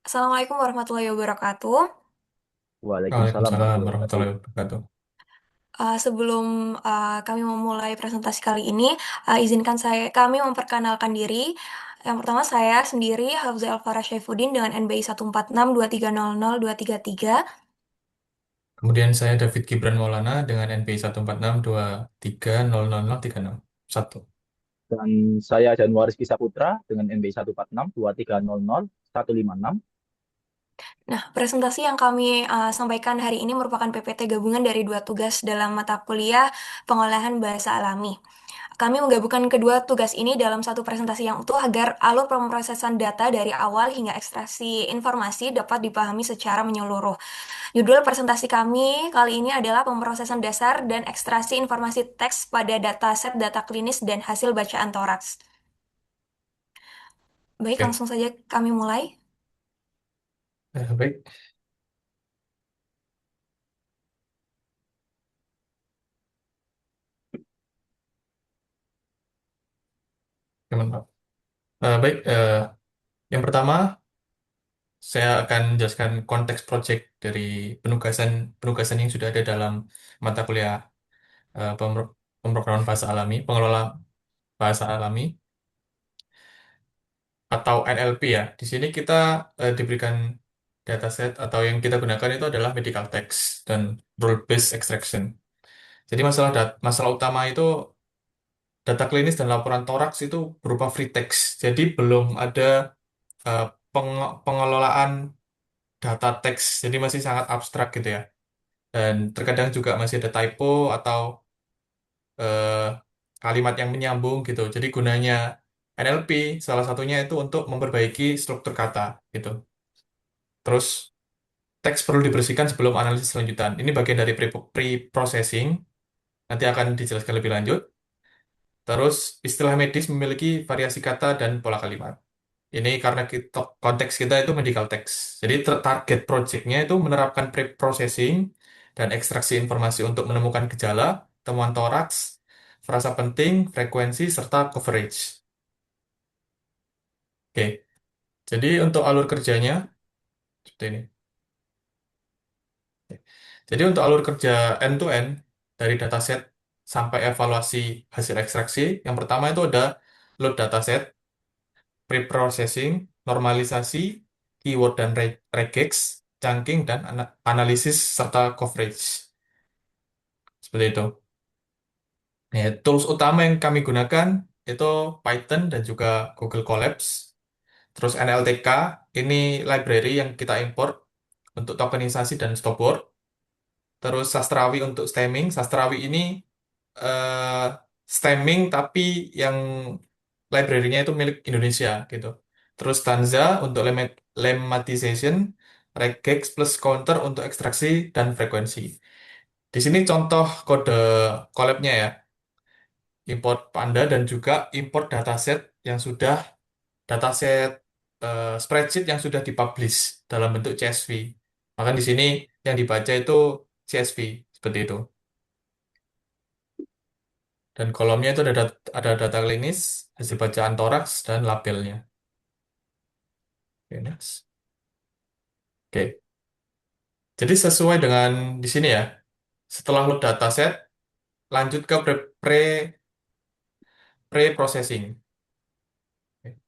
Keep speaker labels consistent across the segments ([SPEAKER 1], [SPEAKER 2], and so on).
[SPEAKER 1] Assalamualaikum warahmatullahi wabarakatuh.
[SPEAKER 2] Waalaikumsalam
[SPEAKER 3] Waalaikumsalam
[SPEAKER 2] warahmatullahi wabarakatuh.
[SPEAKER 3] warahmatullahi wabarakatuh.
[SPEAKER 1] Sebelum kami memulai presentasi kali ini, izinkan kami memperkenalkan diri. Yang pertama saya sendiri, Hafza Elvara Syaifuddin dengan NBI 14623002333.
[SPEAKER 3] Kemudian saya David Gibran Maulana dengan NPI 14623003031.
[SPEAKER 2] Dan saya Januaris Kisaputra dengan NBI 146 2300 156.
[SPEAKER 1] Nah, presentasi yang kami sampaikan hari ini merupakan PPT gabungan dari dua tugas dalam mata kuliah pengolahan bahasa alami. Kami menggabungkan kedua tugas ini dalam satu presentasi yang utuh agar alur pemrosesan data dari awal hingga ekstraksi informasi dapat dipahami secara menyeluruh. Judul presentasi kami kali ini adalah pemrosesan dasar dan ekstraksi informasi teks pada dataset data klinis dan hasil bacaan toraks. Baik,
[SPEAKER 3] Oke,
[SPEAKER 1] langsung saja kami mulai.
[SPEAKER 3] baik. Mantap. Baik, yang pertama saya akan jelaskan konteks project dari penugasan penugasan yang sudah ada dalam mata kuliah pemrograman bahasa alami, pengelola bahasa alami atau NLP ya. Di sini kita diberikan dataset atau yang kita gunakan itu adalah medical text dan rule based extraction. Jadi masalah utama itu data klinis dan laporan toraks itu berupa free text. Jadi belum ada eh, pengelolaan data teks. Jadi masih sangat abstrak gitu ya. Dan terkadang juga masih ada typo atau eh, kalimat yang menyambung gitu. Jadi gunanya NLP salah satunya itu untuk memperbaiki struktur kata gitu. Terus teks perlu dibersihkan sebelum analisis lanjutan. Ini bagian dari pre-processing. Nanti akan dijelaskan lebih lanjut. Terus istilah medis memiliki variasi kata dan pola kalimat. Ini karena konteks kita itu medical text. Jadi target project-nya itu menerapkan pre-processing dan ekstraksi informasi untuk menemukan gejala, temuan toraks, frasa penting, frekuensi, serta coverage. Oke, jadi untuk alur kerjanya seperti ini. Jadi untuk alur kerja end-to-end dari dataset sampai evaluasi hasil ekstraksi, yang pertama itu ada load dataset, pre-processing, normalisasi, keyword dan regex, chunking, dan analisis serta coverage. Seperti itu. Ya, tools utama yang kami gunakan itu Python dan juga Google Colabs. Terus NLTK, ini library yang kita import untuk tokenisasi dan stopword. Terus Sastrawi untuk stemming. Sastrawi ini eh, stemming tapi yang library-nya itu milik Indonesia gitu. Terus Stanza untuk lemmatization, regex plus counter untuk ekstraksi dan frekuensi. Di sini contoh kode collab-nya ya. Import Panda dan juga import dataset yang sudah dataset spreadsheet yang sudah dipublish dalam bentuk CSV. Maka di sini yang dibaca itu CSV seperti itu. Dan kolomnya itu ada data klinis, hasil bacaan toraks, dan labelnya. Oke, next. Oke, jadi sesuai dengan di sini ya, setelah load dataset, lanjut ke pre-processing. Oke.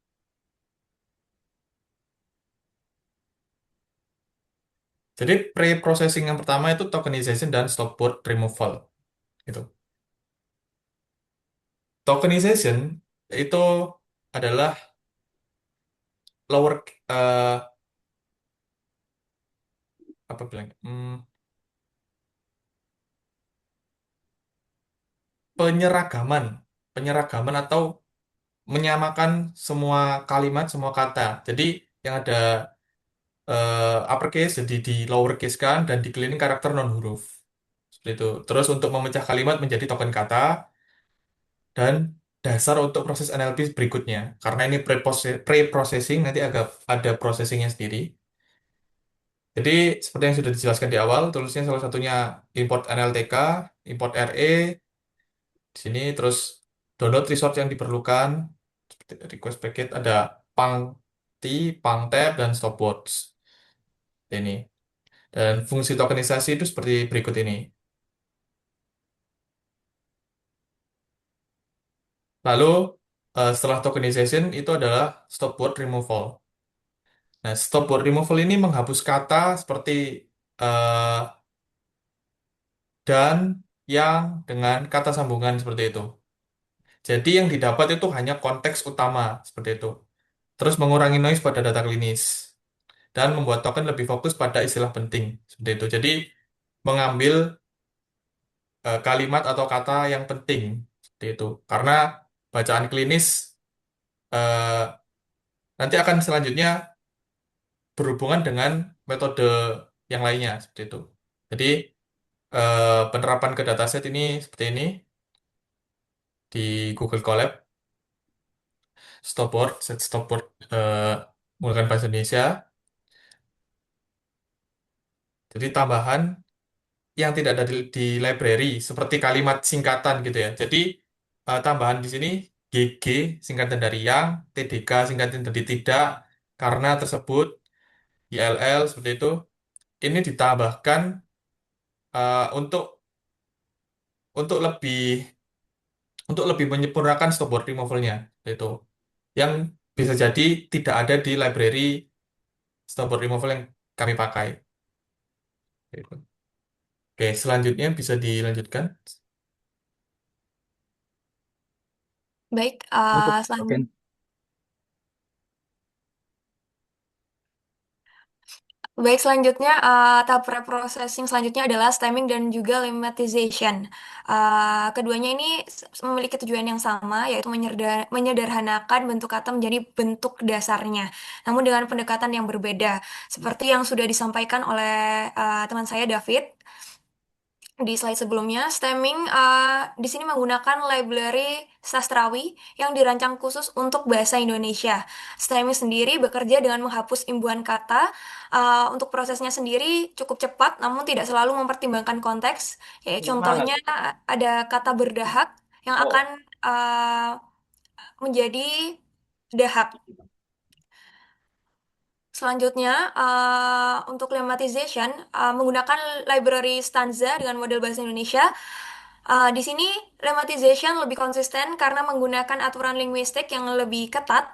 [SPEAKER 3] Jadi pre-processing yang pertama itu tokenization dan stopword removal. Gitu. Tokenization itu adalah lower apa bilang penyeragaman penyeragaman atau menyamakan semua kalimat semua kata. Jadi yang ada uppercase jadi di lowercase kan dan dikelilingi karakter non huruf seperti itu. Terus untuk memecah kalimat menjadi token kata dan dasar untuk proses NLP berikutnya. Karena ini pre-processing nanti agak ada processingnya sendiri. Jadi seperti yang sudah dijelaskan di awal, tulisnya salah satunya import NLTK, import RE di sini, terus download resource yang diperlukan, seperti request packet ada pang seperti pangtab dan stopwatch ini. Dan fungsi tokenisasi itu seperti berikut ini. Lalu setelah tokenization itu adalah stopword removal. Nah, stopword removal ini menghapus kata seperti eh, dan, yang, dengan kata sambungan seperti itu. Jadi yang didapat itu hanya konteks utama seperti itu. Terus mengurangi noise pada data klinis dan membuat token lebih fokus pada istilah penting seperti itu. Jadi mengambil kalimat atau kata yang penting seperti itu. Karena bacaan klinis eh, nanti akan selanjutnya berhubungan dengan metode yang lainnya seperti itu. Jadi penerapan ke dataset ini seperti ini di Google Colab, stopword, set stopword menggunakan bahasa Indonesia. Jadi tambahan yang tidak ada di library seperti kalimat singkatan gitu ya. Jadi tambahan di sini GG singkatan dari yang, TDK singkatan dari tidak, karena tersebut, ILL seperti itu. Ini ditambahkan untuk lebih menyempurnakan stopword removal-nya itu yang bisa jadi tidak ada di library stopword removal yang kami pakai. Gitu. Oke, selanjutnya bisa dilanjutkan.
[SPEAKER 1] Baik,
[SPEAKER 2] Untuk bagian
[SPEAKER 1] selanjutnya tahap preprocessing selanjutnya adalah stemming dan juga lemmatization. Keduanya ini memiliki tujuan yang sama, yaitu menyederhanakan bentuk kata menjadi bentuk dasarnya, namun dengan pendekatan yang berbeda, seperti yang sudah disampaikan oleh teman saya David. Di slide sebelumnya, stemming di sini menggunakan library sastrawi yang dirancang khusus untuk bahasa Indonesia. Stemming sendiri bekerja dengan menghapus imbuhan kata. Untuk prosesnya sendiri cukup cepat, namun tidak selalu mempertimbangkan konteks. Ya, contohnya ada kata berdahak yang akan menjadi dahak. Selanjutnya, untuk lemmatization, menggunakan library stanza dengan model bahasa Indonesia. Di sini, lemmatization lebih konsisten karena menggunakan aturan linguistik yang lebih ketat.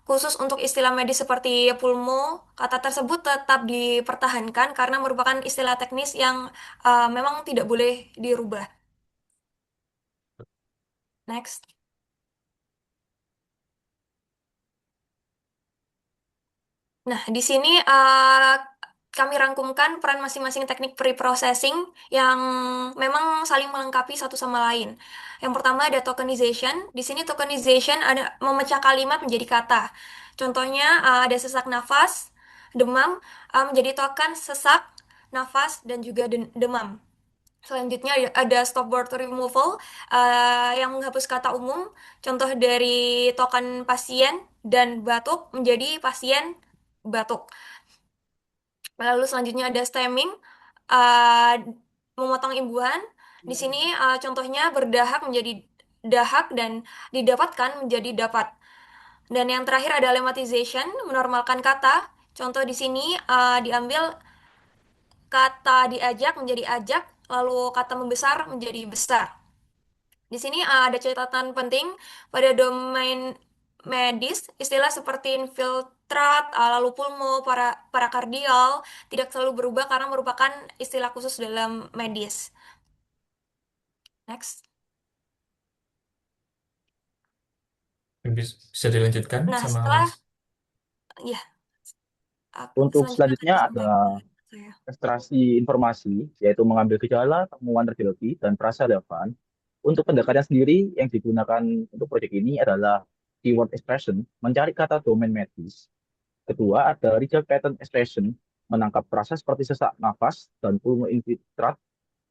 [SPEAKER 1] Khusus untuk istilah medis seperti pulmo, kata tersebut tetap dipertahankan karena merupakan istilah teknis yang memang tidak boleh dirubah. Next. Nah, di sini kami rangkumkan peran masing-masing teknik pre-processing yang memang saling melengkapi satu sama lain. Yang pertama ada tokenization. Di sini tokenization ada memecah kalimat menjadi kata. Contohnya ada sesak nafas, demam, menjadi token sesak, nafas, dan juga demam. Selanjutnya ada stopword removal yang menghapus kata umum. Contoh dari token pasien dan batuk menjadi pasien batuk. Lalu selanjutnya ada stemming, uh, memotong imbuhan. Di sini contohnya berdahak menjadi dahak dan didapatkan menjadi dapat. Dan yang terakhir ada lemmatization, menormalkan kata. Contoh di sini diambil kata diajak menjadi ajak, lalu kata membesar menjadi besar. Di sini ada catatan penting pada domain medis, istilah seperti infiltrat, lalu pulmo, parakardial tidak selalu berubah karena merupakan istilah khusus dalam medis. Next.
[SPEAKER 3] Bisa dilanjutkan
[SPEAKER 1] Nah,
[SPEAKER 3] sama
[SPEAKER 1] setelah
[SPEAKER 3] Mas.
[SPEAKER 1] ya
[SPEAKER 2] untuk
[SPEAKER 1] selanjutnya akan
[SPEAKER 2] selanjutnya ada
[SPEAKER 1] disampaikan saya.
[SPEAKER 2] ekstraksi informasi, yaitu mengambil gejala, temuan radiologi, dan frasa relevan. Untuk pendekatannya sendiri, yang digunakan untuk proyek ini adalah keyword expression, mencari kata domain medis. Kedua, ada result pattern expression, menangkap frasa seperti sesak nafas dan pulmo-infiltrat.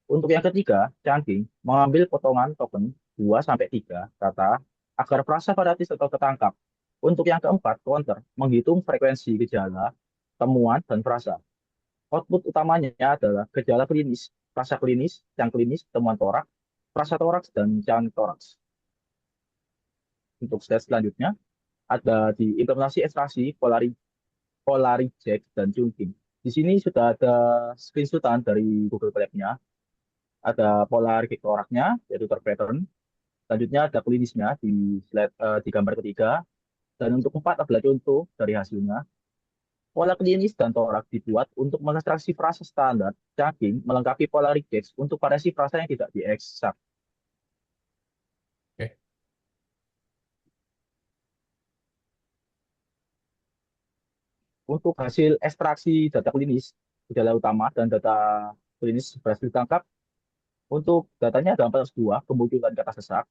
[SPEAKER 2] Untuk yang ketiga, chunking, mengambil potongan token 2 sampai 3 kata agar frasa variatif atau ketangkap. Untuk yang keempat, counter, menghitung frekuensi gejala, temuan, dan frasa. Output utamanya adalah gejala klinis, frasa klinis, yang klinis, temuan toraks, frasa toraks, dan yang toraks. Untuk slide selanjutnya, Ada di implementasi ekstraksi, polari check, dan chunking. Di sini sudah ada screenshotan dari Google Colab-nya. Ada polar toraknya, yaitu torque pattern. Selanjutnya ada klinisnya di gambar ketiga. Dan untuk empat adalah contoh dari hasilnya. Pola klinis dan torak dibuat untuk mengekstraksi frasa standar, chunking, melengkapi pola reject untuk variasi frasa yang tidak diekstrak.
[SPEAKER 3] Oke.
[SPEAKER 2] Untuk hasil ekstraksi data klinis, gejala utama dan data klinis berhasil ditangkap. Untuk datanya ada 402, kemunculan kata sesak,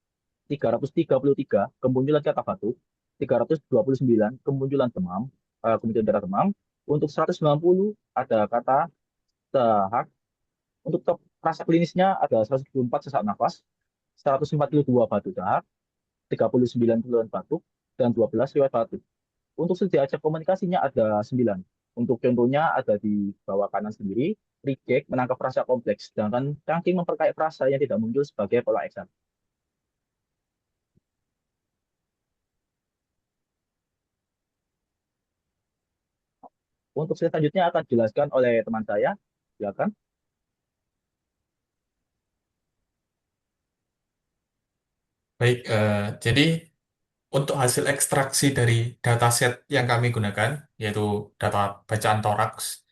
[SPEAKER 2] 333, kemunculan kata batuk, 329, kemunculan demam, kemunculan darah demam. Untuk 190 ada kata sehak. Untuk top rasa klinisnya ada 174 sesak nafas, 142 batuk dahak, 39 keluhan batuk, dan 12 riwayat batuk. Untuk segi ajak komunikasinya ada 9. Untuk contohnya ada di bawah kanan sendiri, reject menangkap frasa kompleks, sedangkan chunking memperkaya frasa yang tidak muncul sebagai pola eksak. Untuk slide selanjutnya akan dijelaskan oleh teman saya. Silakan.
[SPEAKER 3] Baik, jadi untuk hasil ekstraksi dari dataset yang kami gunakan, yaitu data bacaan toraks,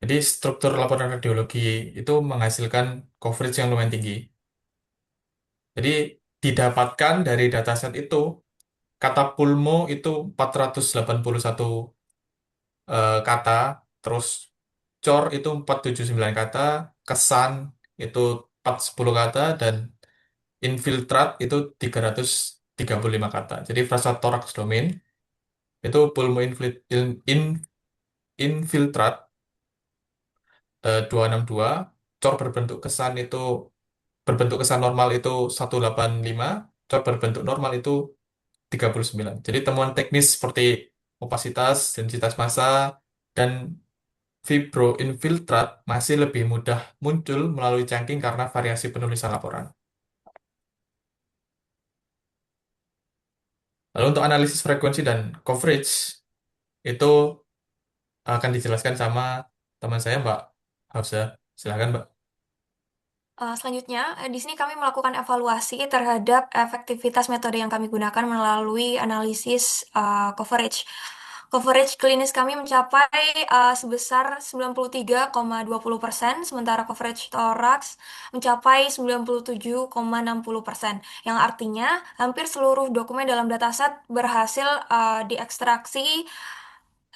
[SPEAKER 3] jadi struktur laporan radiologi itu menghasilkan coverage yang lumayan tinggi. Jadi didapatkan dari dataset itu, kata pulmo itu 481 kata, terus cor itu 479 kata, kesan itu 410 kata, dan infiltrat itu 335 kata. Jadi frasa toraks domain itu pulmo infiltrat 262, cor berbentuk kesan normal itu 185, cor berbentuk normal itu 39. Jadi temuan teknis seperti opasitas, densitas massa, dan fibroinfiltrat masih lebih mudah muncul melalui chunking karena variasi penulisan laporan. Lalu untuk analisis frekuensi dan coverage itu akan dijelaskan sama teman saya, Mbak Hafsa. Silakan, Mbak.
[SPEAKER 1] Selanjutnya, di sini kami melakukan evaluasi terhadap efektivitas metode yang kami gunakan melalui analisis coverage. Coverage klinis kami mencapai sebesar 93,20%, sementara coverage toraks mencapai 97,60%, yang artinya hampir seluruh dokumen dalam dataset berhasil diekstraksi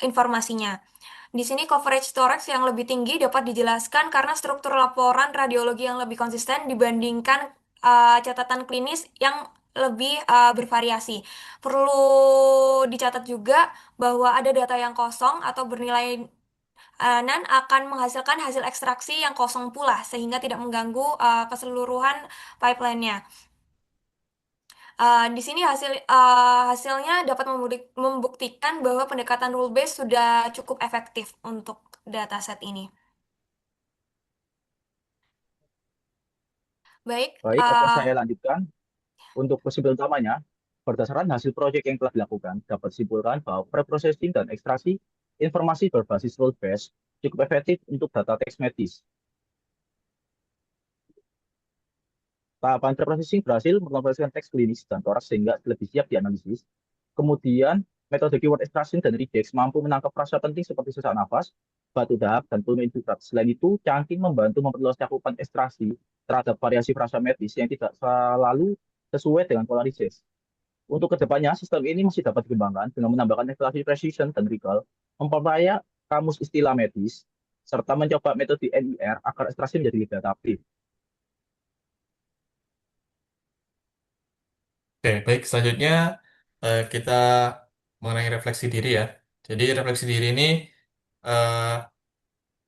[SPEAKER 1] informasinya. Di sini coverage thorax yang lebih tinggi dapat dijelaskan karena struktur laporan radiologi yang lebih konsisten dibandingkan catatan klinis yang lebih bervariasi. Perlu dicatat juga bahwa ada data yang kosong atau bernilai nan akan menghasilkan hasil ekstraksi yang kosong pula sehingga tidak mengganggu keseluruhan pipeline-nya. Di sini hasilnya dapat membuktikan bahwa pendekatan rule based sudah cukup efektif untuk dataset ini. Baik,
[SPEAKER 2] Baik, akan saya lanjutkan. Untuk kesimpulan utamanya, berdasarkan hasil proyek yang telah dilakukan, dapat disimpulkan bahwa preprocessing dan ekstraksi informasi berbasis rule-based cukup efektif untuk data teks medis. Tahapan preprocessing berhasil mengkonversikan teks klinis dan toraks sehingga lebih siap dianalisis. Kemudian, metode keyword extraction dan regex mampu menangkap frasa penting seperti sesak nafas, batu dahak, dan pulmoninfiltrat. Selain itu, chunking membantu memperluas cakupan ekstraksi terhadap variasi frasa medis yang tidak selalu sesuai dengan polarisasi. Untuk kedepannya, sistem ini masih dapat dikembangkan dengan menambahkan ekstraksi precision dan recall, memperkaya kamus istilah medis, serta mencoba metode NIR agar ekstraksi menjadi lebih adaptif.
[SPEAKER 3] Oke, baik. Selanjutnya kita mengenai refleksi diri ya. Jadi refleksi diri ini eh,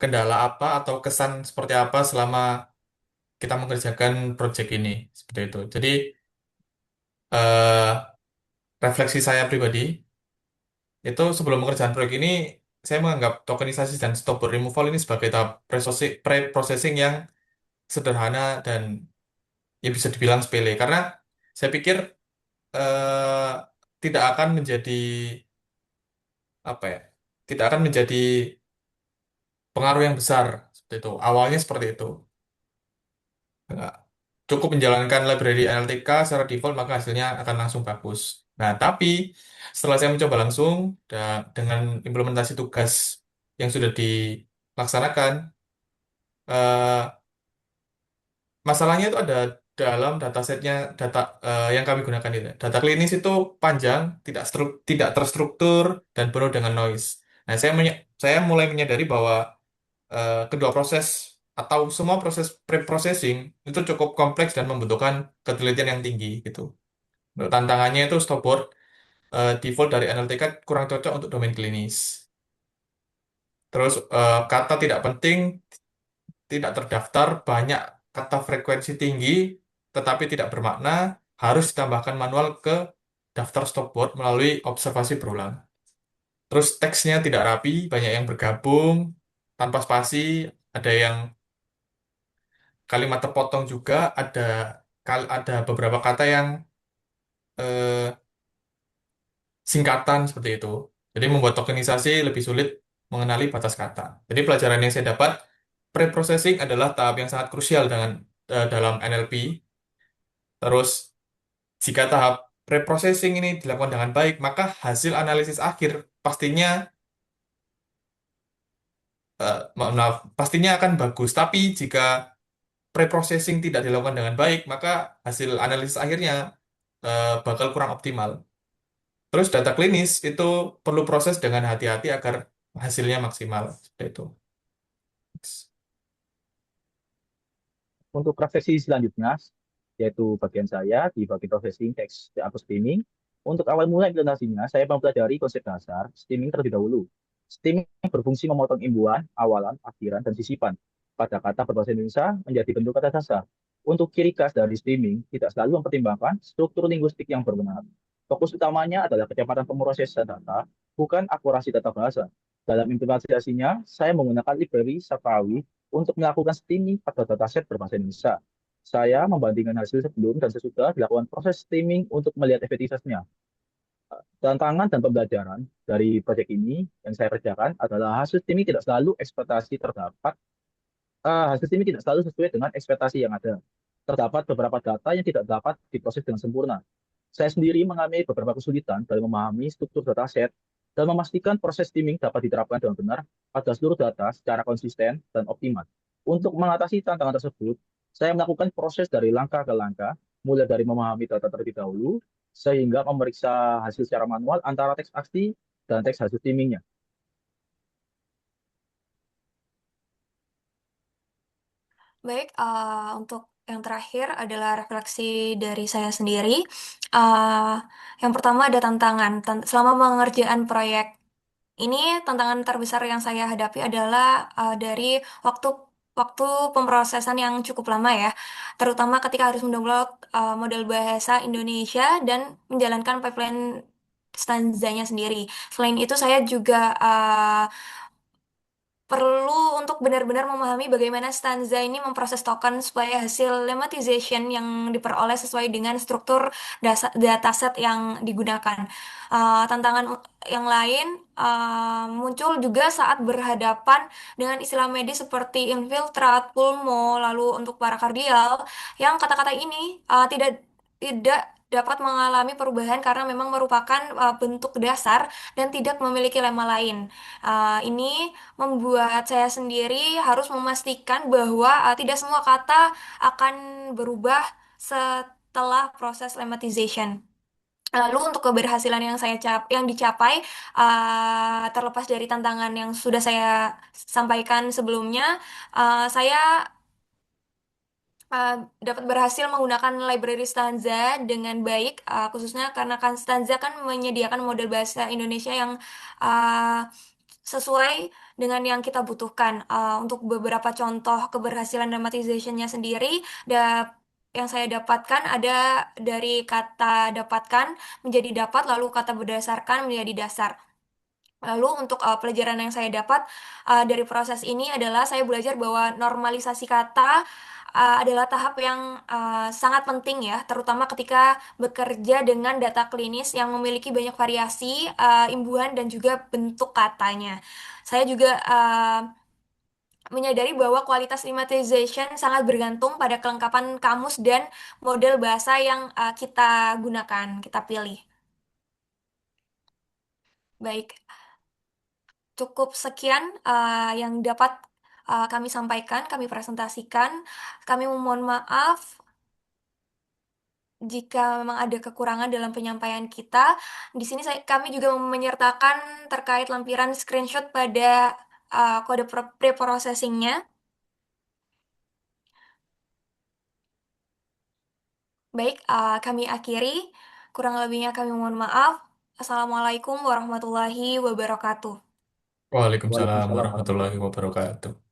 [SPEAKER 3] kendala apa atau kesan seperti apa selama kita mengerjakan proyek ini seperti itu. Jadi eh, refleksi saya pribadi itu sebelum mengerjakan proyek ini saya menganggap tokenisasi dan stop removal ini sebagai tahap pre-processing yang sederhana dan ya bisa dibilang sepele karena saya pikir eh, tidak akan menjadi apa ya? Tidak akan menjadi pengaruh yang besar seperti itu. Awalnya seperti itu. Nggak. Cukup menjalankan library NLTK secara default maka hasilnya akan langsung bagus. Nah, tapi setelah saya mencoba langsung dengan implementasi tugas yang sudah dilaksanakan, eh, masalahnya itu ada dalam datasetnya yang kami gunakan itu. Data klinis itu panjang, tidak terstruktur dan penuh dengan noise. Nah, saya mulai menyadari bahwa kedua proses atau semua proses pre-processing itu cukup kompleks dan membutuhkan ketelitian yang tinggi gitu. Untuk tantangannya itu stopboard default dari NLTK kurang cocok untuk domain klinis. Terus kata tidak penting tidak terdaftar, banyak kata frekuensi tinggi tetapi tidak bermakna, harus ditambahkan manual ke daftar stopboard melalui observasi berulang. Terus teksnya tidak rapi, banyak yang bergabung tanpa spasi, ada yang kalimat terpotong juga, ada beberapa kata yang eh, singkatan seperti itu. Jadi membuat tokenisasi lebih sulit mengenali batas kata. Jadi pelajaran yang saya dapat, pre-processing adalah tahap yang sangat krusial dalam NLP. Terus jika tahap pre-processing ini dilakukan dengan baik, maka hasil analisis akhir pastinya maaf, pastinya akan bagus. Tapi jika pre-processing tidak dilakukan dengan baik, maka hasil analisis akhirnya bakal kurang optimal. Terus data klinis itu perlu proses dengan hati-hati agar hasilnya maksimal. Seperti itu.
[SPEAKER 2] Untuk profesi selanjutnya, yaitu bagian saya di bagian processing text atau streaming. Untuk awal mula implementasinya, saya mempelajari konsep dasar streaming terlebih dahulu. Streaming berfungsi memotong imbuhan, awalan, akhiran, dan sisipan pada kata berbahasa Indonesia menjadi bentuk kata dasar. Untuk ciri khas dari streaming, tidak selalu mempertimbangkan struktur linguistik yang benar. Fokus utamanya adalah kecepatan pemrosesan data, bukan akurasi data bahasa. Dalam implementasinya, saya menggunakan library Safawi untuk melakukan streaming pada dataset berbahasa Indonesia. Saya membandingkan hasil sebelum dan sesudah dilakukan proses streaming untuk melihat efektivitasnya. Tantangan dan pembelajaran dari proyek ini yang saya kerjakan adalah hasil streaming tidak selalu ekspektasi terdapat, hasil streaming tidak selalu sesuai dengan ekspektasi yang ada. Terdapat beberapa data yang tidak dapat diproses dengan sempurna. Saya sendiri mengalami beberapa kesulitan dalam memahami struktur dataset dan memastikan proses streaming dapat diterapkan dengan benar pada seluruh data secara konsisten dan optimal. Untuk mengatasi tantangan tersebut, saya melakukan proses dari langkah ke langkah, mulai dari memahami data terlebih dahulu, sehingga memeriksa hasil secara manual antara teks asli dan teks hasil streamingnya.
[SPEAKER 1] Baik, untuk yang terakhir adalah refleksi dari saya sendiri. Eh, yang pertama ada tantangan. Selama pengerjaan proyek ini, tantangan terbesar yang saya hadapi adalah dari waktu waktu pemrosesan yang cukup lama ya, terutama ketika harus mendownload model bahasa Indonesia dan menjalankan pipeline stanzanya sendiri. Selain itu, saya juga perlu untuk benar-benar memahami bagaimana stanza ini memproses token supaya hasil lemmatization yang diperoleh sesuai dengan struktur dataset yang digunakan. Tantangan yang lain muncul juga saat berhadapan dengan istilah medis seperti infiltrat, pulmo, lalu untuk parakardial, yang kata-kata ini tidak dapat mengalami perubahan karena memang merupakan bentuk dasar dan tidak memiliki lema lain. Ini membuat saya sendiri harus memastikan bahwa tidak semua kata akan berubah setelah proses lemmatization. Lalu untuk keberhasilan yang dicapai, terlepas dari tantangan yang sudah saya sampaikan sebelumnya, saya dapat berhasil menggunakan library stanza dengan baik, khususnya karena kan stanza kan menyediakan model bahasa Indonesia yang uh, sesuai dengan yang kita butuhkan. Untuk beberapa contoh keberhasilan dramatization-nya sendiri, yang saya dapatkan ada dari kata dapatkan menjadi dapat, lalu kata berdasarkan menjadi dasar. Lalu untuk pelajaran yang saya dapat dari proses ini adalah saya belajar bahwa normalisasi kata adalah tahap yang sangat penting ya, terutama ketika bekerja dengan data klinis yang memiliki banyak variasi, imbuhan, dan juga bentuk katanya. Saya juga menyadari bahwa kualitas lemmatization sangat bergantung pada kelengkapan kamus dan model bahasa yang kita gunakan, kita pilih. Baik, cukup sekian yang dapat kami sampaikan, kami presentasikan. Kami memohon maaf jika memang ada kekurangan dalam penyampaian kita. Di sini kami juga menyertakan terkait lampiran screenshot pada kode preprocessingnya. Baik, kami akhiri. Kurang lebihnya kami mohon maaf. Assalamualaikum warahmatullahi wabarakatuh.
[SPEAKER 3] Waalaikumsalam
[SPEAKER 2] Waalaikumsalam
[SPEAKER 3] warahmatullahi
[SPEAKER 2] warahmatullahi wabarakatuh.
[SPEAKER 3] wabarakatuh.